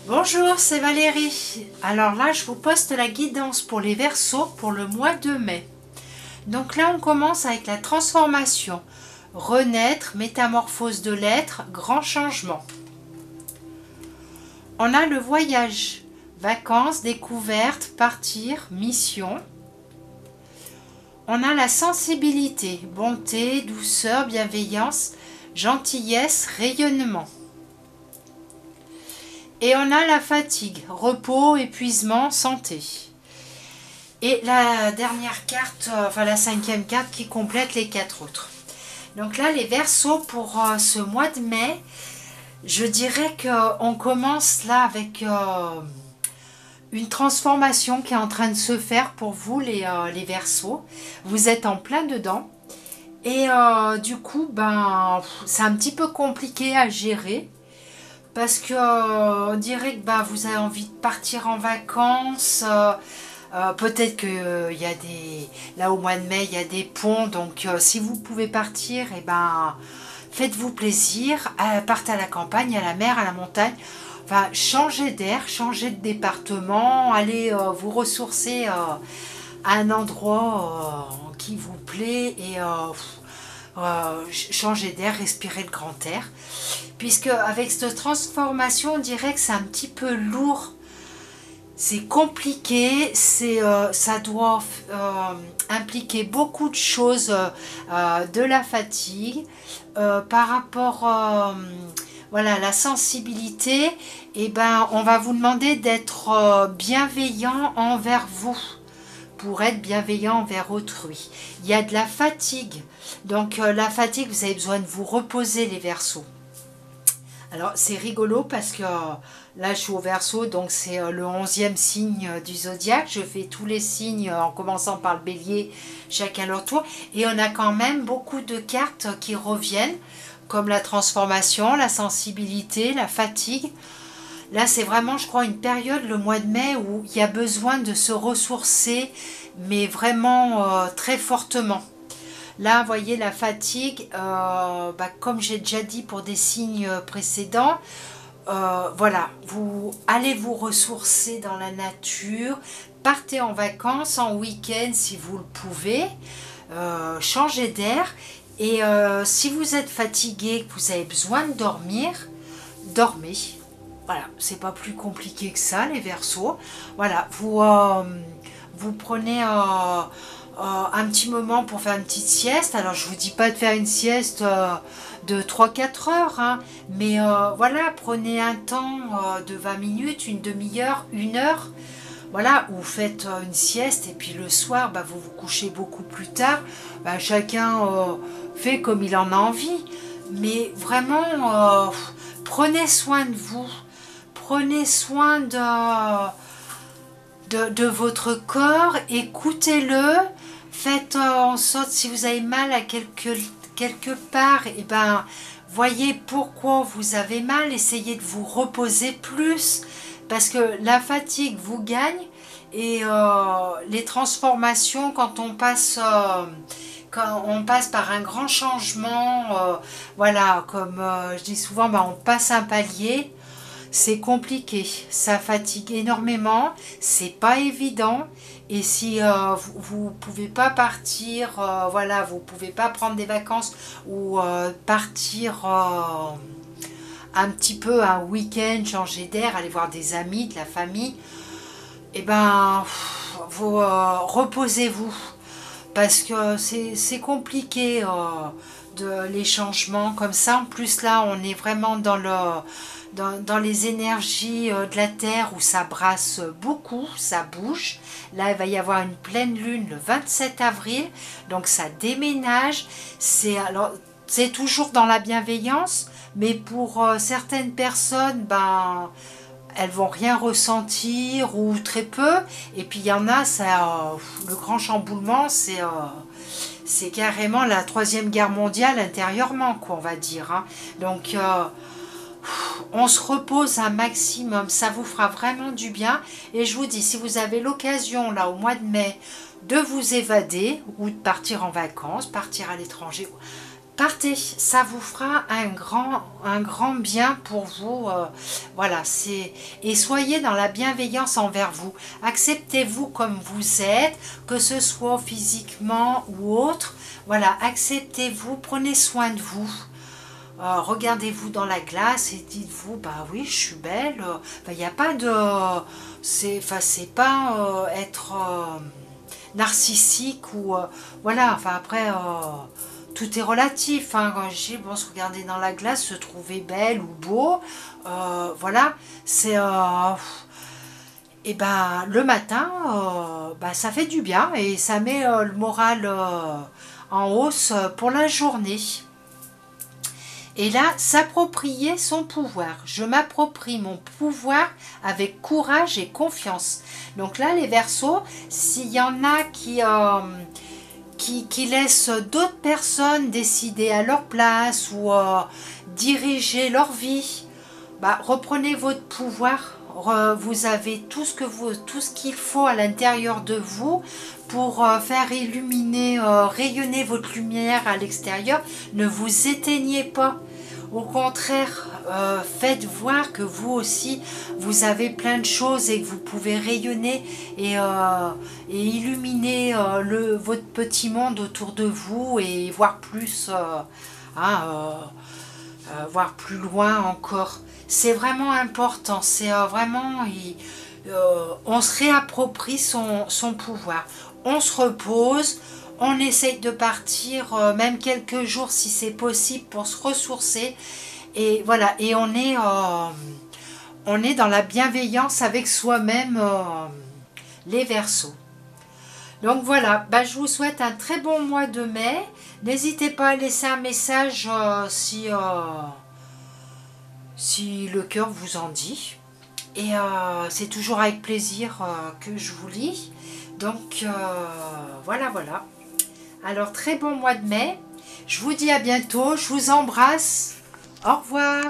Bonjour, c'est Valérie. Alors là, je vous poste la guidance pour les Verseaux pour le mois de mai. Donc là, on commence avec la transformation. Renaître, métamorphose de l'être, grand changement. On a le voyage, vacances, découvertes, partir, mission. On a la sensibilité, bonté, douceur, bienveillance, gentillesse, rayonnement. Et on a la fatigue, repos, épuisement, santé. Et la dernière carte, enfin la cinquième carte qui complète les quatre autres. Donc là, les Verseaux pour ce mois de mai, je dirais qu'on commence là avec une transformation qui est en train de se faire pour vous, les Verseaux. Vous êtes en plein dedans. Et du coup, c'est un petit peu compliqué à gérer. Parce que on dirait que vous avez envie de partir en vacances. Peut-être que y a là au mois de mai, il y a des ponts. Donc si vous pouvez partir, faites-vous plaisir. Partez à la campagne, à la mer, à la montagne. Enfin, changez d'air, changez de département. Allez vous ressourcer à un endroit qui vous plaît. Et changer d'air, respirer le grand air. Puisque avec cette transformation, on dirait que c'est un petit peu lourd, c'est compliqué, ça doit impliquer beaucoup de choses, de la fatigue, par rapport voilà, à la sensibilité. On va vous demander d'être bienveillant envers vous, pour être bienveillant envers autrui. Il y a de la fatigue, donc la fatigue, vous avez besoin de vous reposer, les Verseaux. Alors c'est rigolo parce que là je suis au Verseau, donc c'est le 11e signe du zodiaque. Je fais tous les signes en commençant par le Bélier, chacun leur tour. Et on a quand même beaucoup de cartes qui reviennent, comme la transformation, la sensibilité, la fatigue. Là c'est vraiment, je crois, une période, le mois de mai, où il y a besoin de se ressourcer, mais vraiment très fortement. Là, vous voyez, la fatigue, comme j'ai déjà dit pour des signes précédents, voilà, vous allez vous ressourcer dans la nature, partez en vacances, en week-end si vous le pouvez, changez d'air. Et si vous êtes fatigué, que vous avez besoin de dormir, dormez. Voilà, c'est pas plus compliqué que ça, les Verseaux. Voilà, vous prenez un petit moment pour faire une petite sieste. Alors je vous dis pas de faire une sieste de 3-4 heures, hein, mais voilà, prenez un temps de 20 minutes, une demi-heure, une heure, voilà, où vous faites une sieste. Et puis le soir, vous vous couchez beaucoup plus tard. Chacun fait comme il en a envie, mais vraiment prenez soin de vous, prenez soin de votre corps, écoutez-le. Faites en sorte, si vous avez mal à quelque part, voyez pourquoi vous avez mal, essayez de vous reposer plus, parce que la fatigue vous gagne. Et les transformations, quand on passe par un grand changement, voilà, comme je dis souvent, on passe un palier. C'est compliqué, ça fatigue énormément, c'est pas évident. Et si vous pouvez pas partir, voilà, vous pouvez pas prendre des vacances ou partir un petit peu un week-end, changer d'air, aller voir des amis, de la famille, vous reposez-vous, parce que c'est compliqué les changements comme ça. En plus là, on est vraiment dans les énergies de la Terre, où ça brasse beaucoup, ça bouge. Là, il va y avoir une pleine lune le 27 avril, donc ça déménage. C'est toujours dans la bienveillance, mais pour certaines personnes, elles vont rien ressentir ou très peu. Et puis il y en a, le grand chamboulement, c'est carrément la troisième guerre mondiale intérieurement, quoi, on va dire, hein. Donc on se repose un maximum, ça vous fera vraiment du bien. Et je vous dis, si vous avez l'occasion là au mois de mai de vous évader ou de partir en vacances, partir à l'étranger, partez, ça vous fera un grand bien pour vous. Voilà, et soyez dans la bienveillance envers vous. Acceptez-vous comme vous êtes, que ce soit physiquement ou autre. Voilà, acceptez-vous, prenez soin de vous. Regardez-vous dans la glace et dites-vous, bah oui, je suis belle. Il n'y a pas de... c'est pas être narcissique ou... voilà, enfin après, tout est relatif. Hein, quand je dis, bon, se regarder dans la glace, se trouver belle ou beau, voilà, c'est... et ben, le matin, ça fait du bien et ça met le moral en hausse pour la journée. Et là, s'approprier son pouvoir. Je m'approprie mon pouvoir avec courage et confiance. Donc là, les Verseaux, s'il y en a qui laissent d'autres personnes décider à leur place ou diriger leur vie, reprenez votre pouvoir. Vous avez tout ce qu'il faut à l'intérieur de vous pour faire illuminer, rayonner votre lumière à l'extérieur. Ne vous éteignez pas. Au contraire, faites voir que vous aussi, vous avez plein de choses et que vous pouvez rayonner et illuminer votre petit monde autour de vous et voir plus, voir plus loin encore. C'est vraiment important, c'est vraiment, on se réapproprie son pouvoir, on se repose, on essaye de partir même quelques jours si c'est possible pour se ressourcer et voilà, et on est dans la bienveillance avec soi-même, les Verseaux. Donc voilà, je vous souhaite un très bon mois de mai. N'hésitez pas à laisser un message si le cœur vous en dit. Et c'est toujours avec plaisir que je vous lis. Donc voilà. Alors très bon mois de mai. Je vous dis à bientôt. Je vous embrasse. Au revoir.